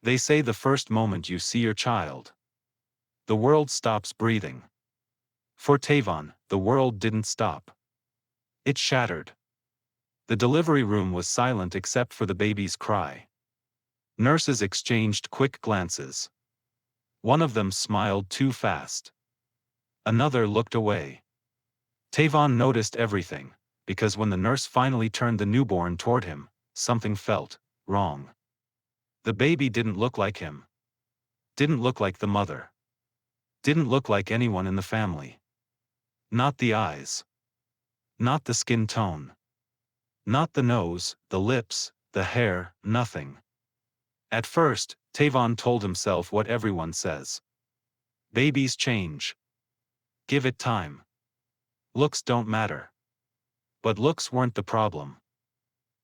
They say the first moment you see your child, the world stops breathing. For Tavon, the world didn't stop. It shattered. The delivery room was silent except for the baby's cry. Nurses exchanged quick glances. One of them smiled too fast. Another looked away. Tavon noticed everything, because when the nurse finally turned the newborn toward him, something felt wrong. The baby didn't look like him. Didn't look like the mother. Didn't look like anyone in the family. Not the eyes. Not the skin tone. Not the nose, the lips, the hair, nothing. At first, Tavon told himself what everyone says. Babies change. Give it time. Looks don't matter. But looks weren't the problem.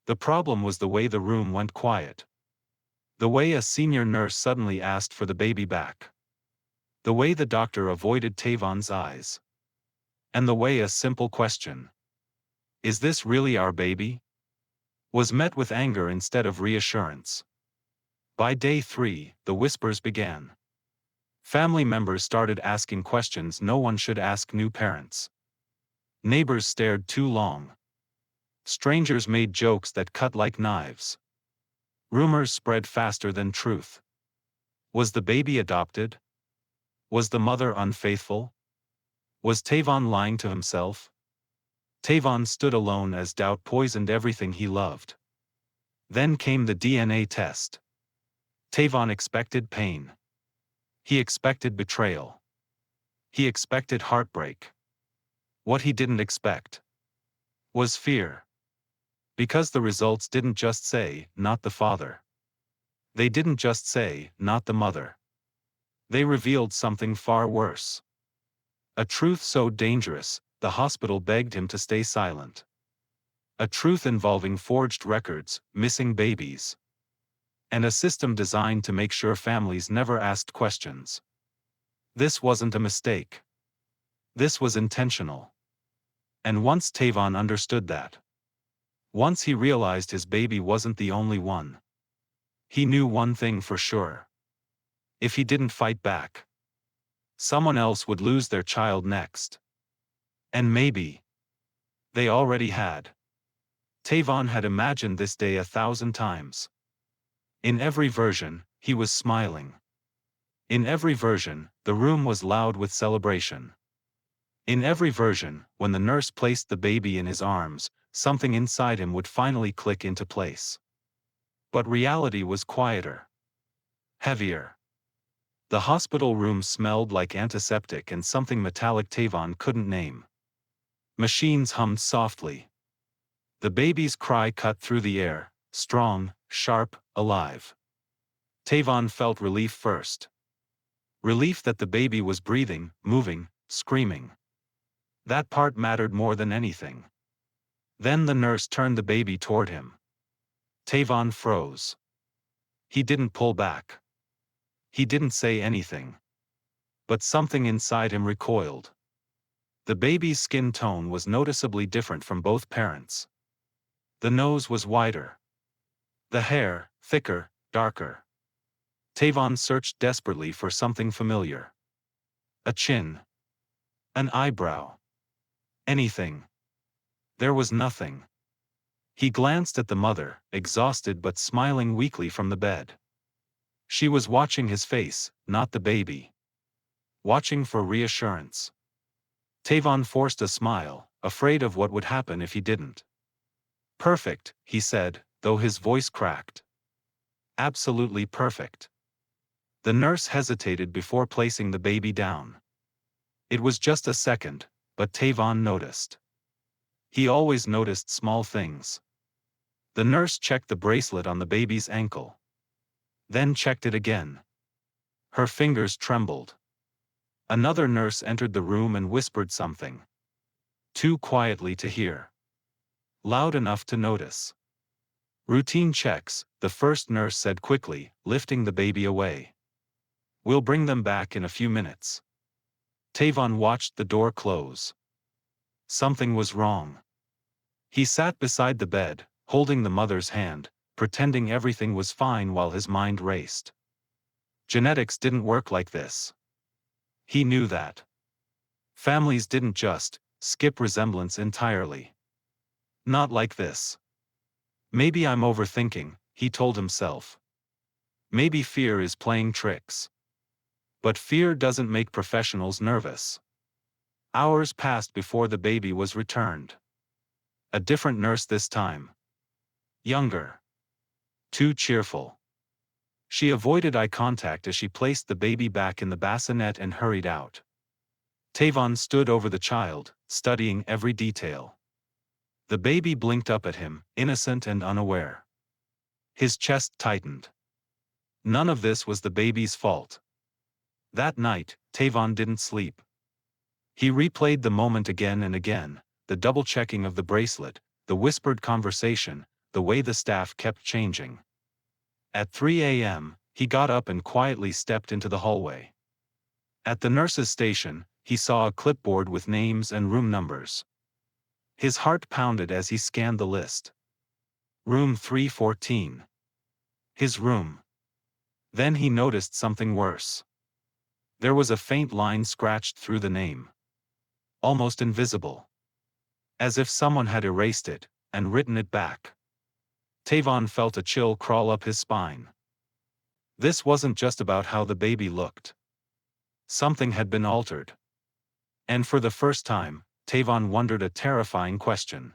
The problem was the way the room went quiet. The way a senior nurse suddenly asked for the baby back. The way the doctor avoided Tavon's eyes. And the way a simple question, "Is this really our baby?" was met with anger instead of reassurance. By day 3, the whispers began. Family members started asking questions no one should ask new parents. Neighbors stared too long. Strangers made jokes that cut like knives. Rumors spread faster than truth. Was the baby adopted? Was the mother unfaithful? Was Tavon lying to himself? Tavon stood alone as doubt poisoned everything he loved. Then came the DNA test. Tavon expected pain. He expected betrayal. He expected heartbreak. What he didn't expect was fear. Because the results didn't just say, "Not the father." They didn't just say, "Not the mother." They revealed something far worse. A truth so dangerous, the hospital begged him to stay silent. A truth involving forged records, missing babies, and a system designed to make sure families never asked questions. This wasn't a mistake. This was intentional. And once Tavon understood that, once he realized his baby wasn't the only one, he knew one thing for sure. If he didn't fight back, someone else would lose their child next. And maybe they already had. Tavon had imagined this day 1,000 times. In every version, he was smiling. In every version, the room was loud with celebration. In every version, when the nurse placed the baby in his arms, something inside him would finally click into place. But reality was quieter. Heavier. The hospital room smelled like antiseptic and something metallic Tavon couldn't name. Machines hummed softly. The baby's cry cut through the air, strong, sharp, alive. Tavon felt relief first. Relief that the baby was breathing, moving, screaming. That part mattered more than anything. Then the nurse turned the baby toward him. Tavon froze. He didn't pull back. He didn't say anything. But something inside him recoiled. The baby's skin tone was noticeably different from both parents. The nose was wider. The hair, thicker, darker. Tavon searched desperately for something familiar. A chin. An eyebrow. Anything. There was nothing. He glanced at the mother, exhausted but smiling weakly from the bed. She was watching his face, not the baby. Watching for reassurance. Tavon forced a smile, afraid of what would happen if he didn't. "Perfect," he said, though his voice cracked. "Absolutely perfect." The nurse hesitated before placing the baby down. It was just a second, but Tavon noticed. He always noticed small things. The nurse checked the bracelet on the baby's ankle. Then checked it again. Her fingers trembled. Another nurse entered the room and whispered something. Too quietly to hear. Loud enough to notice. "Routine checks," the first nurse said quickly, lifting the baby away. "We'll bring them back in a few minutes." Tavon watched the door close. Something was wrong. He sat beside the bed, holding the mother's hand, pretending everything was fine while his mind raced. Genetics didn't work like this. He knew that. Families didn't just skip resemblance entirely. Not like this. Maybe I'm overthinking, he told himself. Maybe fear is playing tricks. But fear doesn't make professionals nervous. Hours passed before the baby was returned. A different nurse this time. Younger. Too cheerful. She avoided eye contact as she placed the baby back in the bassinet and hurried out. Tavon stood over the child, studying every detail. The baby blinked up at him, innocent and unaware. His chest tightened. None of this was the baby's fault. That night, Tavon didn't sleep. He replayed the moment again and again, the double-checking of the bracelet, the whispered conversation, the way the staff kept changing. At 3 a.m., he got up and quietly stepped into the hallway. At the nurse's station, he saw a clipboard with names and room numbers. His heart pounded as he scanned the list. Room 314. His room. Then he noticed something worse. There was a faint line scratched through the name. Almost invisible. As if someone had erased it and written it back. Tavon felt a chill crawl up his spine. This wasn't just about how the baby looked. Something had been altered. And for the first time, Tavon wondered a terrifying question.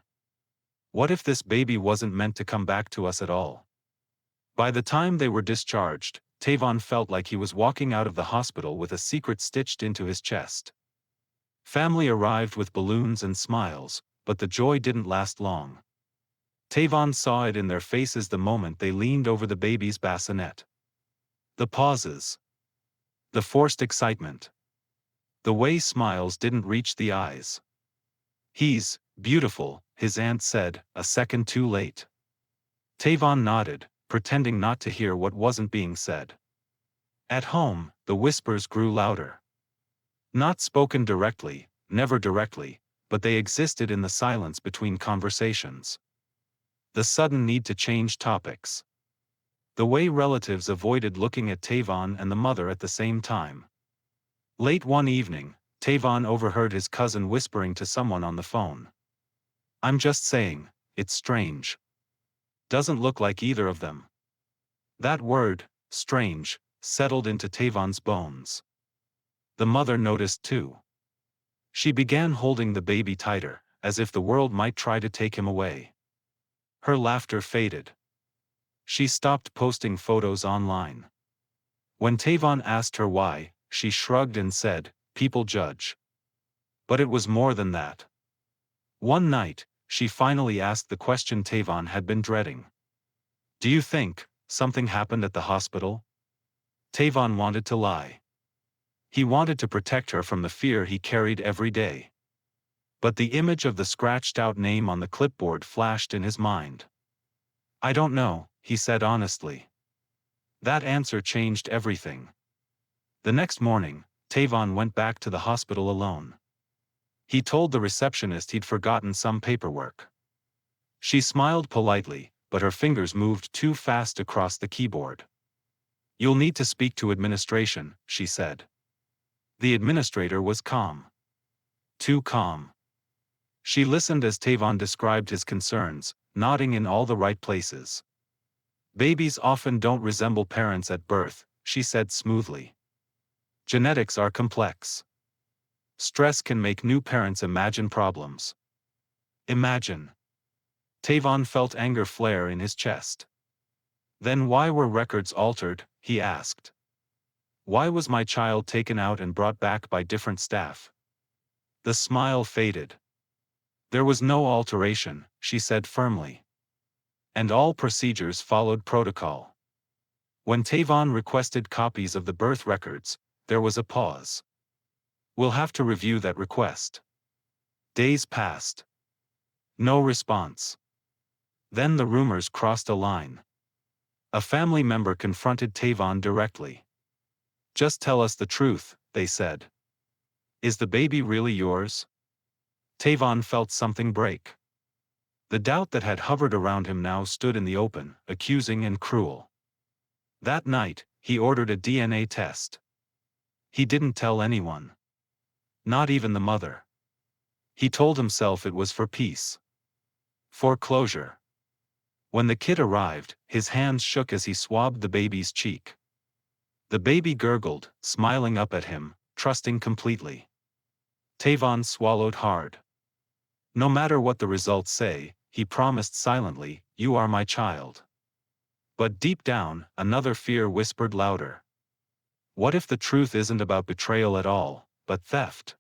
What if this baby wasn't meant to come back to us at all? By the time they were discharged, Tavon felt like he was walking out of the hospital with a secret stitched into his chest. Family arrived with balloons and smiles, but the joy didn't last long. Tavon saw it in their faces the moment they leaned over the baby's bassinet. The pauses. The forced excitement. The way smiles didn't reach the eyes. "He's beautiful," his aunt said, a second too late. Tavon nodded, pretending not to hear what wasn't being said. At home, the whispers grew louder. Not spoken directly, never directly, but they existed in the silence between conversations. The sudden need to change topics. The way relatives avoided looking at Tavon and the mother at the same time. Late one evening, Tavon overheard his cousin whispering to someone on the phone. "I'm just saying, it's strange. Doesn't look like either of them." That word, strange, settled into Tavon's bones. The mother noticed too. She began holding the baby tighter, as if the world might try to take him away. Her laughter faded. She stopped posting photos online. When Tavon asked her why, she shrugged and said, "People judge." But it was more than that. One night, she finally asked the question Tavon had been dreading. "Do you think something happened at the hospital?" Tavon wanted to lie. He wanted to protect her from the fear he carried every day. But the image of the scratched-out name on the clipboard flashed in his mind. "I don't know," he said honestly. That answer changed everything. The next morning, Tavon went back to the hospital alone. He told the receptionist he'd forgotten some paperwork. She smiled politely, but her fingers moved too fast across the keyboard. "You'll need to speak to administration," she said. The administrator was calm. Too calm. She listened as Tavon described his concerns, nodding in all the right places. "Babies often don't resemble parents at birth," she said smoothly. "Genetics are complex. Stress can make new parents imagine problems." Imagine. Tavon felt anger flare in his chest. "Then why were records altered?" he asked. "Why was my child taken out and brought back by different staff?" The smile faded. "There was no alteration," she said firmly. "And all procedures followed protocol." When Tavon requested copies of the birth records, there was a pause. "We'll have to review that request." Days passed. No response. Then the rumors crossed a line. A family member confronted Tavon directly. "Just tell us the truth," they said. "Is the baby really yours?" Tavon felt something break. The doubt that had hovered around him now stood in the open, accusing and cruel. That night, he ordered a DNA test. He didn't tell anyone. Not even the mother. He told himself it was for peace. For closure. When the kit arrived, his hands shook as he swabbed the baby's cheek. The baby gurgled, smiling up at him, trusting completely. Tavon swallowed hard. No matter what the results say, he promised silently, "You are my child." But deep down, another fear whispered louder. What if the truth isn't about betrayal at all, but theft?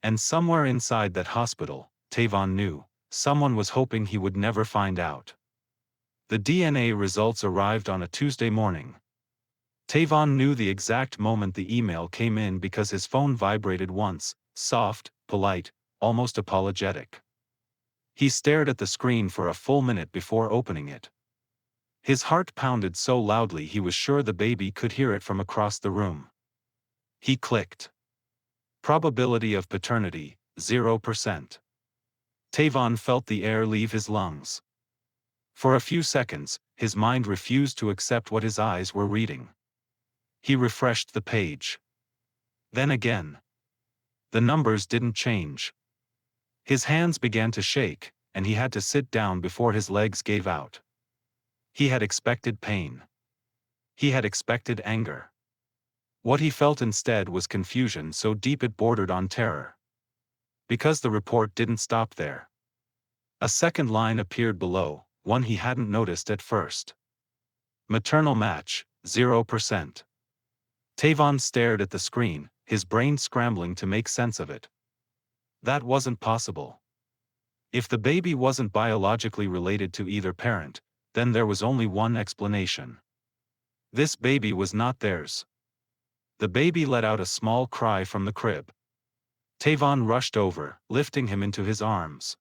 And somewhere inside that hospital, Tavon knew, someone was hoping he would never find out. The DNA results arrived on a Tuesday morning. Tavon knew the exact moment the email came in because his phone vibrated once, soft, polite, almost apologetic. He stared at the screen for a full minute before opening it. His heart pounded so loudly he was sure the baby could hear it from across the room. He clicked. Probability of paternity, 0%. Tavon felt the air leave his lungs. For a few seconds, his mind refused to accept what his eyes were reading. He refreshed the page. Then again. The numbers didn't change. His hands began to shake, and he had to sit down before his legs gave out. He had expected pain. He had expected anger. What he felt instead was confusion so deep it bordered on terror. Because the report didn't stop there. A second line appeared below, one he hadn't noticed at first. Maternal match, 0%. Tavon stared at the screen, his brain scrambling to make sense of it. That wasn't possible. If the baby wasn't biologically related to either parent, then there was only one explanation. This baby was not theirs. The baby let out a small cry from the crib. Tavon rushed over, lifting him into his arms.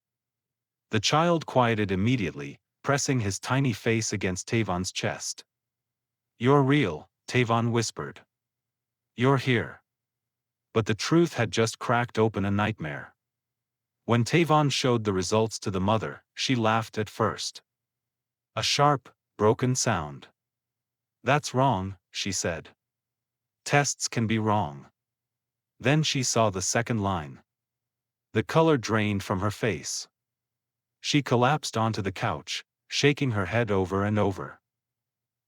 The child quieted immediately, pressing his tiny face against Tavon's chest. "You're real," Tavon whispered. "You're here." But the truth had just cracked open a nightmare. When Tavon showed the results to the mother, she laughed at first. A sharp, broken sound. "That's wrong," she said. "Tests can be wrong." Then she saw the second line. The color drained from her face. She collapsed onto the couch, shaking her head over and over.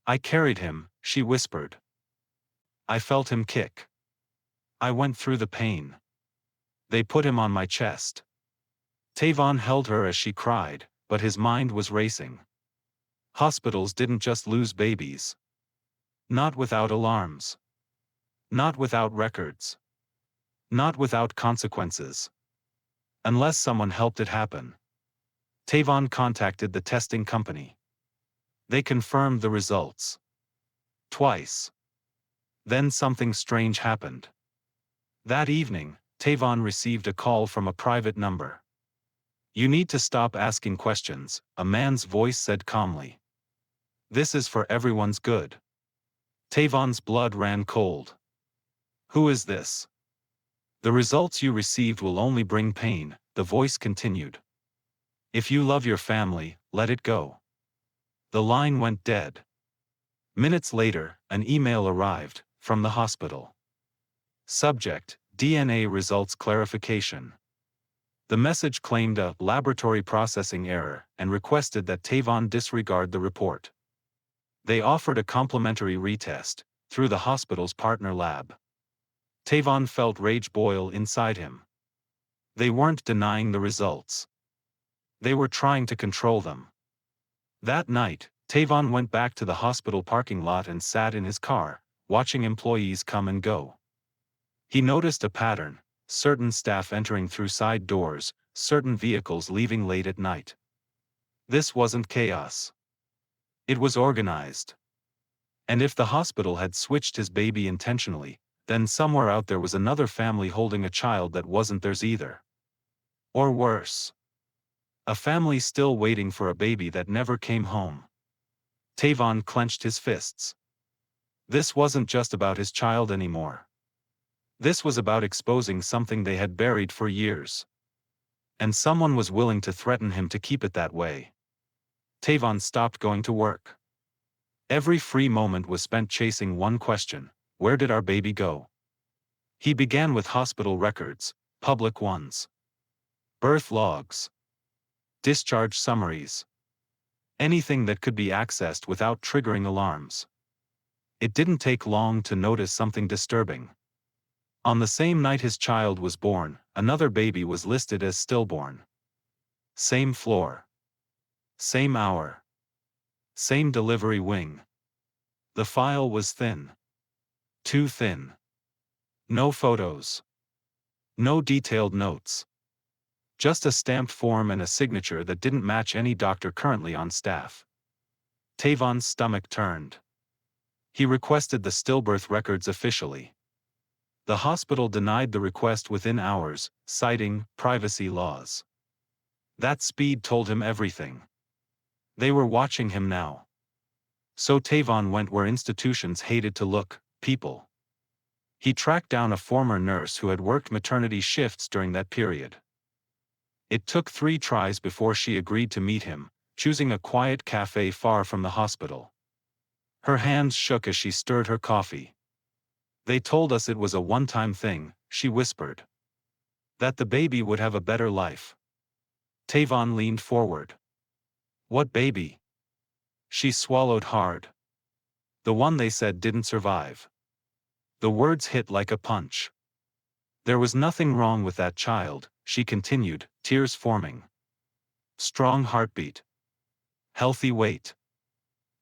"I carried him," she whispered. "I felt him kick. I went through the pain. They put him on my chest." Tavon held her as she cried, but his mind was racing. Hospitals didn't just lose babies. Not without alarms. Not without records. Not without consequences. Unless someone helped it happen. Tavon contacted the testing company. They confirmed the results. Twice. Then something strange happened. That evening, Tavon received a call from a private number. "You need to stop asking questions," a man's voice said calmly. "This is for everyone's good." Tavon's blood ran cold. "Who is this?" "The results you received will only bring pain," the voice continued. "If you love your family, let it go." The line went dead. Minutes later, an email arrived, from the hospital. Subject, DNA results clarification. The message claimed a laboratory processing error and requested that Tavon disregard the report. They offered a complimentary retest, through the hospital's partner lab. Tavon felt rage boil inside him. They weren't denying the results. They were trying to control them. That night, Tavon went back to the hospital parking lot and sat in his car, watching employees come and go. He noticed a pattern, certain staff entering through side doors, certain vehicles leaving late at night. This wasn't chaos. It was organized. And if the hospital had switched his baby intentionally, then somewhere out there was another family holding a child that wasn't theirs either. Or worse. A family still waiting for a baby that never came home. Tavon clenched his fists. This wasn't just about his child anymore. This was about exposing something they had buried for years. And someone was willing to threaten him to keep it that way. Tavon stopped going to work. Every free moment was spent chasing one question: where did our baby go? He began with hospital records, public ones, birth logs, discharge summaries, anything that could be accessed without triggering alarms. It didn't take long to notice something disturbing. On the same night his child was born, another baby was listed as stillborn. Same floor. Same hour. Same delivery wing. The file was thin. Too thin. No photos. No detailed notes. Just a stamped form and a signature that didn't match any doctor currently on staff. Tavon's stomach turned. He requested the stillbirth records officially. The hospital denied the request within hours, citing privacy laws. That speed told him everything. They were watching him now. So Tavon went where institutions hated to look: people. He tracked down a former nurse who had worked maternity shifts during that period. It took 3 tries before she agreed to meet him, choosing a quiet cafe far from the hospital. Her hands shook as she stirred her coffee. They told us it was a one-time thing, she whispered. That the baby would have a better life. Tavon leaned forward. What baby? She swallowed hard. The one they said didn't survive. The words hit like a punch. There was nothing wrong with that child, she continued, tears forming. Strong heartbeat. Healthy weight.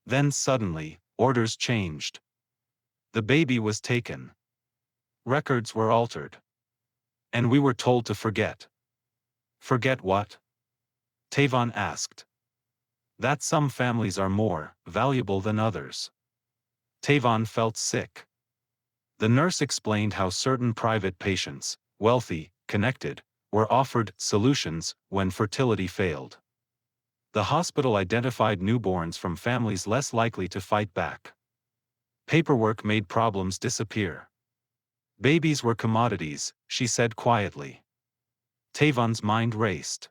Then suddenly, orders changed. The baby was taken. Records were altered. And we were told to forget. Forget what? Tavon asked. That some families are more valuable than others. Tavon felt sick. The nurse explained how certain private patients, wealthy, connected, were offered solutions when fertility failed. The hospital identified newborns from families less likely to fight back. Paperwork made problems disappear. Babies were commodities, she said quietly. Tavon's mind raced.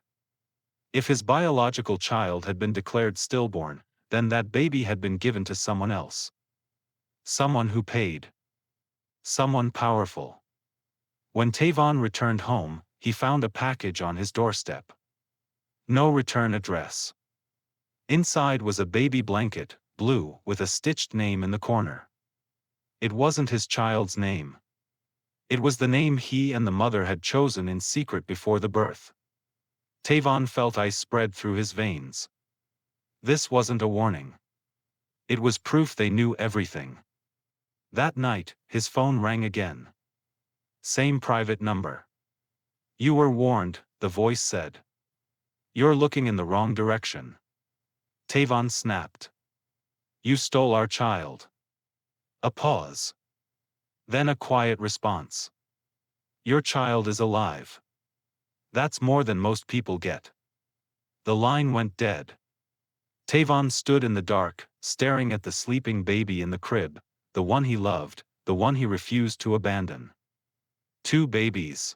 If his biological child had been declared stillborn, then that baby had been given to someone else. Someone who paid. Someone powerful. When Tavon returned home, he found a package on his doorstep. No return address. Inside was a baby blanket, blue, with a stitched name in the corner. It wasn't his child's name. It was the name he and the mother had chosen in secret before the birth. Tavon felt ice spread through his veins. This wasn't a warning. It was proof they knew everything. That night, his phone rang again. Same private number. You were warned, the voice said. You're looking in the wrong direction. Tavon snapped. You stole our child. A pause. Then a quiet response. Your child is alive. That's more than most people get. The line went dead. Tavon stood in the dark, staring at the sleeping baby in the crib, the one he loved, the one he refused to abandon. 2 babies.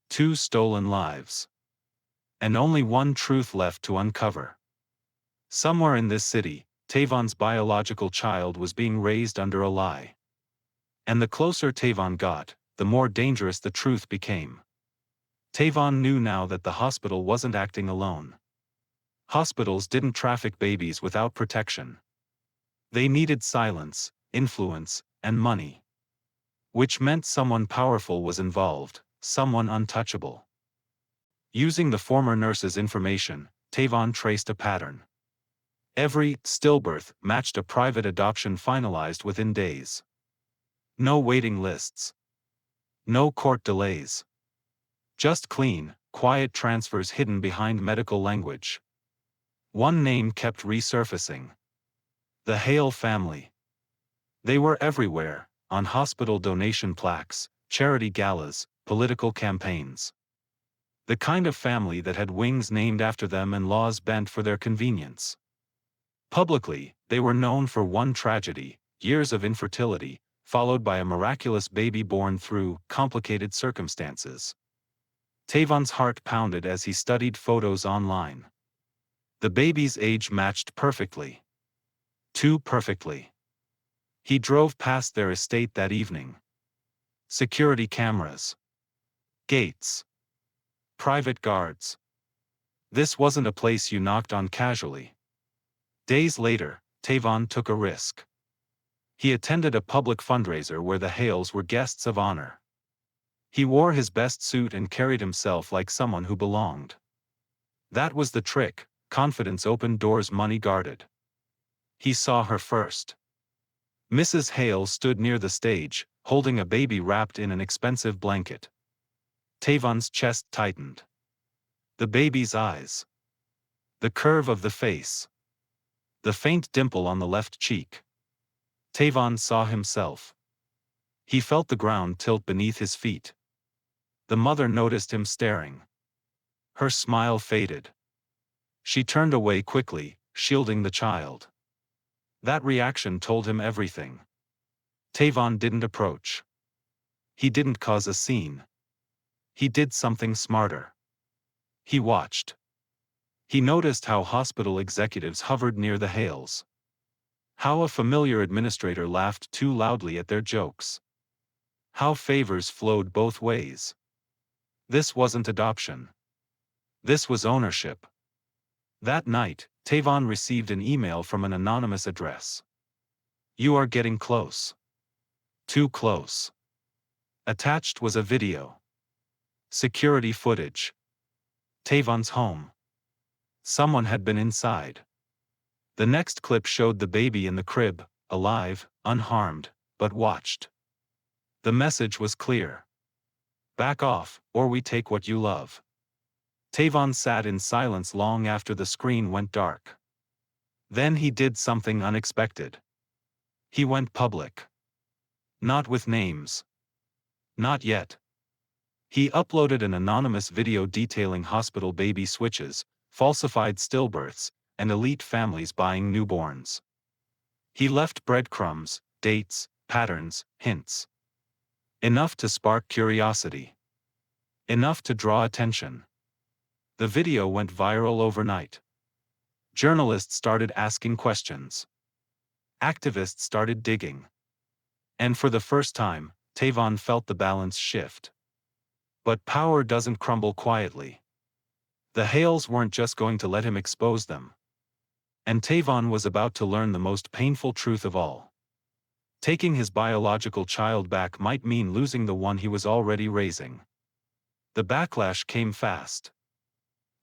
2 stolen lives. And only one truth left to uncover. Somewhere in this city, Tavon's biological child was being raised under a lie. And the closer Tavon got, the more dangerous the truth became. Tavon knew now that the hospital wasn't acting alone. Hospitals didn't traffic babies without protection. They needed silence, influence, and money. Which meant someone powerful was involved, someone untouchable. Using the former nurse's information, Tavon traced a pattern. Every stillbirth matched a private adoption finalized within days. No waiting lists. No court delays. Just clean, quiet transfers hidden behind medical language. One name kept resurfacing. The Hale family. They were everywhere, on hospital donation plaques, charity galas, political campaigns. The kind of family that had wings named after them and laws bent for their convenience. Publicly, they were known for one tragedy: years of infertility, followed by a miraculous baby born through complicated circumstances. Tavon's heart pounded as he studied photos online. The baby's age matched perfectly. Too perfectly. He drove past their estate that evening. Security cameras. Gates. Private guards. This wasn't a place you knocked on casually. Days later, Tavon took a risk. He attended a public fundraiser where the Hales were guests of honor. He wore his best suit and carried himself like someone who belonged. That was the trick. Confidence opened doors money guarded. He saw her first. Mrs. Hale stood near the stage, holding a baby wrapped in an expensive blanket. Tavon's chest tightened. The baby's eyes. The curve of the face. The faint dimple on the left cheek. Tavon saw himself. He felt the ground tilt beneath his feet. The mother noticed him staring. Her smile faded. She turned away quickly, shielding the child. That reaction told him everything. Tavon didn't approach. He didn't cause a scene. He did something smarter. He watched. He noticed how hospital executives hovered near the Hales. How a familiar administrator laughed too loudly at their jokes. How favors flowed both ways. This wasn't adoption. This was ownership. That night, Tavon received an email from an anonymous address. You are getting close. Too close. Attached was a video. Security footage. Tavon's home. Someone had been inside. The next clip showed the baby in the crib, alive, unharmed, but watched. The message was clear. Back off, or we take what you love. Tavon sat in silence long after the screen went dark. Then he did something unexpected. He went public. Not with names. Not yet. He uploaded an anonymous video detailing hospital baby switches, falsified stillbirths, and elite families buying newborns. He left breadcrumbs, dates, patterns, hints. Enough to spark curiosity. Enough to draw attention. The video went viral overnight. Journalists started asking questions. Activists started digging. And for the first time, Tavon felt the balance shift. But power doesn't crumble quietly. The Hales weren't just going to let him expose them. And Tavon was about to learn the most painful truth of all. Taking his biological child back might mean losing the one he was already raising. The backlash came fast.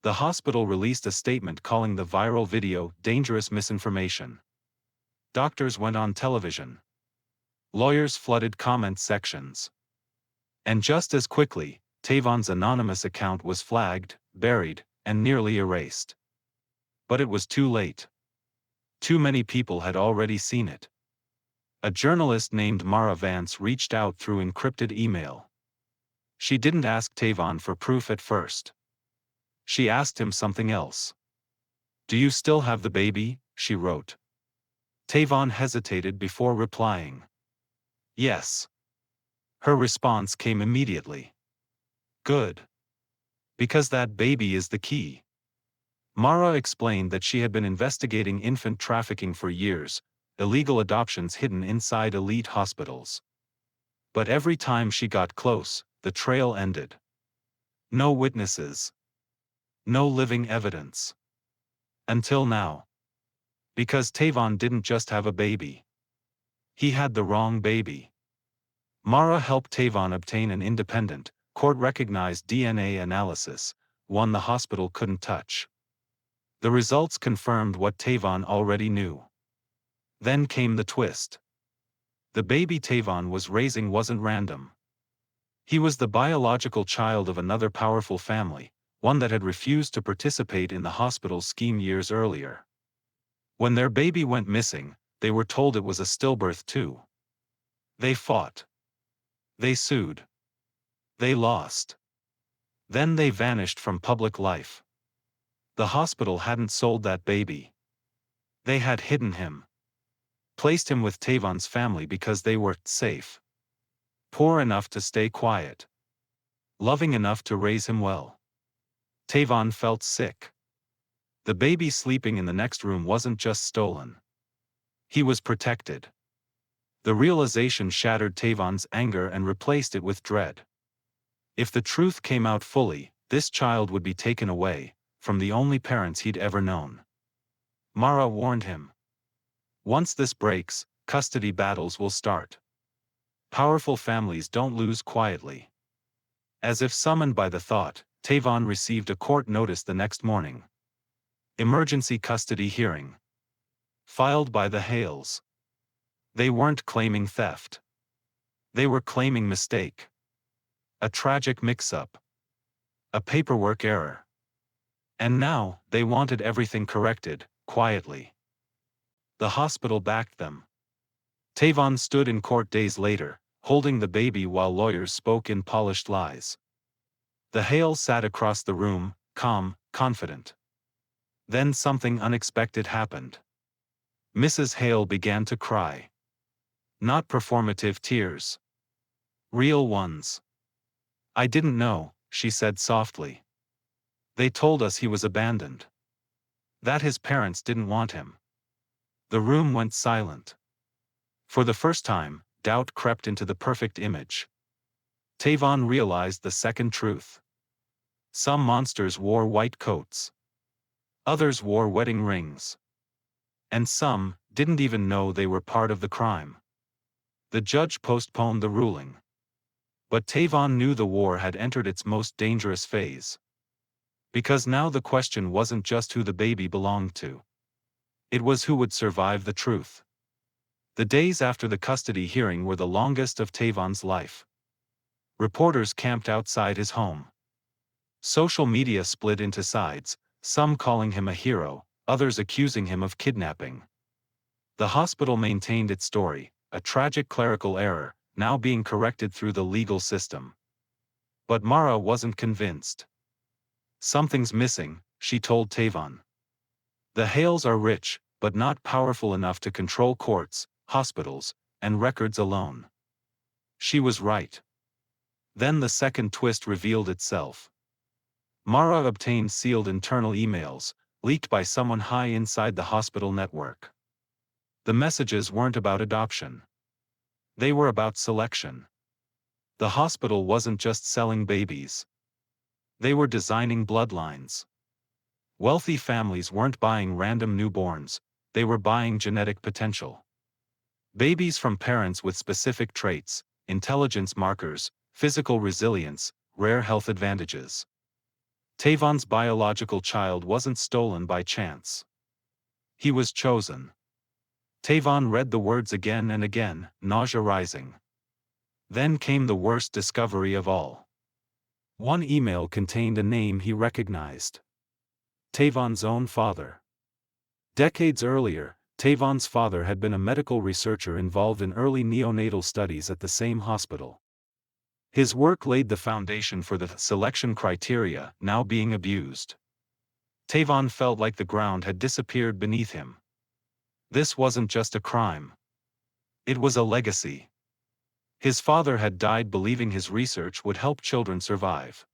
The hospital released a statement calling the viral video dangerous misinformation. Doctors went on television. Lawyers flooded comment sections. And just as quickly, Tavon's anonymous account was flagged, buried, and nearly erased. But it was too late. Too many people had already seen it. A journalist named Mara Vance reached out through encrypted email. She didn't ask Tavon for proof at first. She asked him something else. Do you still have the baby? She wrote. Tavon hesitated before replying. Yes. Her response came immediately. Good. Because that baby is the key. Mara explained that she had been investigating infant trafficking for years, illegal adoptions hidden inside elite hospitals. But every time she got close, the trail ended. No witnesses. No living evidence. Until now. Because Tavon didn't just have a baby. He had the wrong baby. Mara helped Tavon obtain an independent, court-recognized DNA analysis, one the hospital couldn't touch. The results confirmed what Tavon already knew. Then came the twist. The baby Tavon was raising wasn't random. He was the biological child of another powerful family, one that had refused to participate in the hospital's scheme years earlier. When their baby went missing, they were told it was a stillbirth too. They fought. They sued. They lost. Then they vanished from public life. The hospital hadn't sold that baby. They had hidden him. Placed him with Tavon's family because they were safe. Poor enough to stay quiet. Loving enough to raise him well. Tavon felt sick. The baby sleeping in the next room wasn't just stolen. He was protected. The realization shattered Tavon's anger and replaced it with dread. If the truth came out fully, this child would be taken away from the only parents he'd ever known. Mara warned him. Once this breaks, custody battles will start. Powerful families don't lose quietly. As if summoned by the thought, Tavon received a court notice the next morning. Emergency custody hearing. Filed by the Hales. They weren't claiming theft. They were claiming mistake. A tragic mix-up. A paperwork error. And now, they wanted everything corrected, quietly. The hospital backed them. Tavon stood in court days later, holding the baby while lawyers spoke in polished lies. The Hale sat across the room, calm, confident. Then something unexpected happened. Mrs. Hale began to cry. Not performative tears. Real ones. "I didn't know," she said softly. "They told us he was abandoned. That his parents didn't want him." The room went silent. For the first time, doubt crept into the perfect image. Tavon realized the second truth. Some monsters wore white coats. Others wore wedding rings. And some didn't even know they were part of the crime. The judge postponed the ruling. But Tavon knew the war had entered its most dangerous phase. Because now the question wasn't just who the baby belonged to. It was who would survive the truth. The days after the custody hearing were the longest of Tavon's life. Reporters camped outside his home. Social media split into sides, some calling him a hero, others accusing him of kidnapping. The hospital maintained its story, a tragic clerical error, now being corrected through the legal system. But Mara wasn't convinced. "Something's missing," she told Tavon. "The Hales are rich, but not powerful enough to control courts, hospitals, and records alone." She was right. Then the second twist revealed itself. Mara obtained sealed internal emails, leaked by someone high inside the hospital network. The messages weren't about adoption. They were about selection. The hospital wasn't just selling babies. They were designing bloodlines. Wealthy families weren't buying random newborns, they were buying genetic potential. Babies from parents with specific traits, intelligence markers, physical resilience, rare health advantages. Tavon's biological child wasn't stolen by chance. He was chosen. Tavon read the words again and again, nausea rising. Then came the worst discovery of all. One email contained a name he recognized. Tavon's own father. Decades earlier, Tavon's father had been a medical researcher involved in early neonatal studies at the same hospital. His work laid the foundation for the selection criteria now being abused. Tavon felt like the ground had disappeared beneath him. This wasn't just a crime. It was a legacy. His father had died believing his research would help children survive.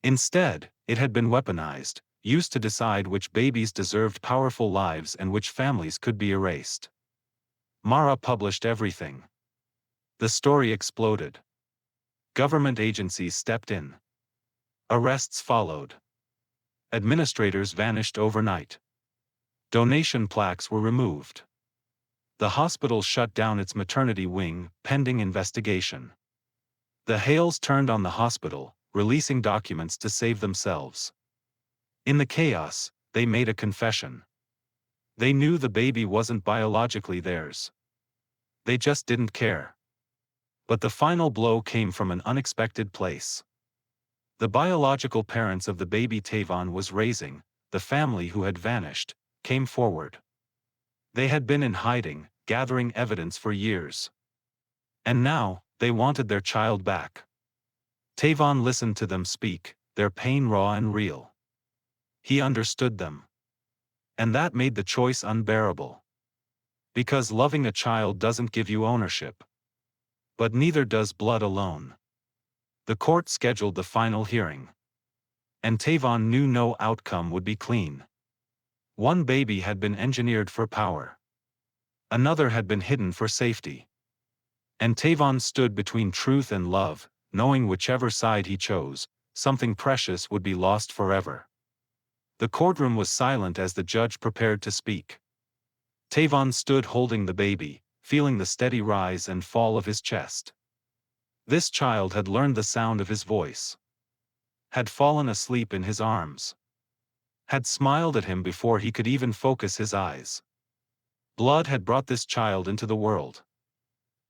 Instead, it had been weaponized, used to decide which babies deserved powerful lives and which families could be erased. Mara published everything. The story exploded. Government agencies stepped in. Arrests followed. Administrators vanished overnight. Donation plaques were removed. The hospital shut down its maternity wing, pending investigation. The Hales turned on the hospital, releasing documents to save themselves. In the chaos, they made a confession. They knew the baby wasn't biologically theirs. They just didn't care. But the final blow came from an unexpected place. The biological parents of the baby Tavon was raising, the family who had vanished, came forward. They had been in hiding, gathering evidence for years. And now, they wanted their child back. Tavon listened to them speak, their pain raw and real. He understood them. And that made the choice unbearable. Because loving a child doesn't give you ownership. But neither does blood alone. The court scheduled the final hearing. And Tavon knew no outcome would be clean. One baby had been engineered for power. Another had been hidden for safety. And Tavon stood between truth and love, knowing whichever side he chose, something precious would be lost forever. The courtroom was silent as the judge prepared to speak. Tavon stood holding the baby, feeling the steady rise and fall of his chest. This child had learned the sound of his voice. Had fallen asleep in his arms. Had smiled at him before he could even focus his eyes. Blood had brought this child into the world.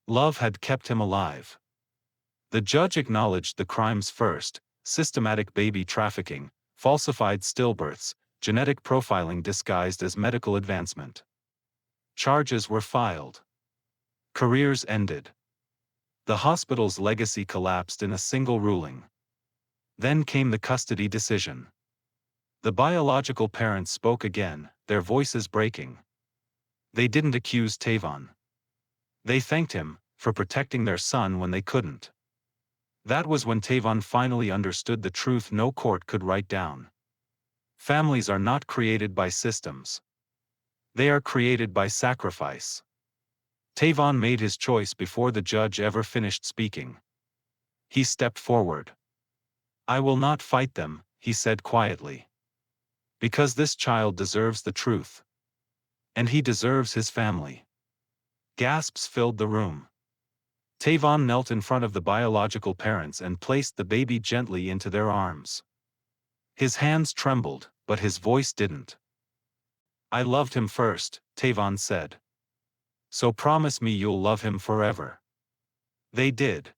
Love had kept him alive. The judge acknowledged the crimes first: systematic baby trafficking, falsified stillbirths, genetic profiling disguised as medical advancement. Charges were filed. Careers ended. The hospital's legacy collapsed in a single ruling. Then came the custody decision. The biological parents spoke again, their voices breaking. They didn't accuse Tavon. They thanked him for protecting their son when they couldn't. That was when Tavon finally understood the truth no court could write down. Families are not created by systems. They are created by sacrifice. Tavon made his choice before the judge ever finished speaking. He stepped forward. "I will not fight them," he said quietly. "Because this child deserves the truth. And he deserves his family." Gasps filled the room. Tavon knelt in front of the biological parents and placed the baby gently into their arms. His hands trembled, but his voice didn't. "I loved him first," Tavon said. "So promise me you'll love him forever." They did.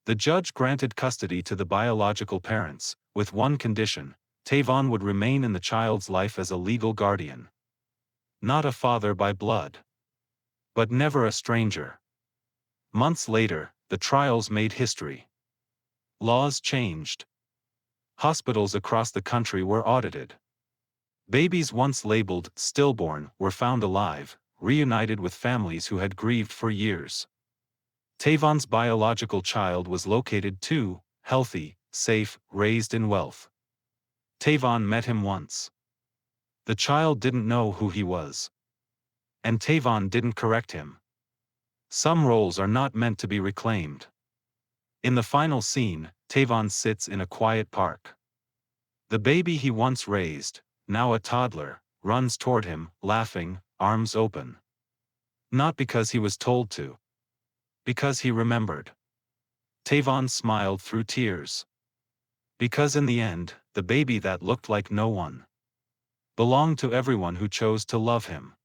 The judge granted custody to the biological parents, with one condition: Tavon would remain in the child's life as a legal guardian. Not a father by blood. But never a stranger. Months later, the trials made history. Laws changed. Hospitals across the country were audited. Babies once labeled stillborn were found alive, reunited with families who had grieved for years. Tavon's biological child was located too, healthy, safe, raised in wealth. Tavon met him once. The child didn't know who he was. And Tavon didn't correct him. Some roles are not meant to be reclaimed. In the final scene, Tavon sits in a quiet park. The baby he once raised, now a toddler, runs toward him, laughing, arms open. Not because he was told to. Because he remembered. Tavon smiled through tears. Because in the end, the baby that looked like no one belonged to everyone who chose to love him.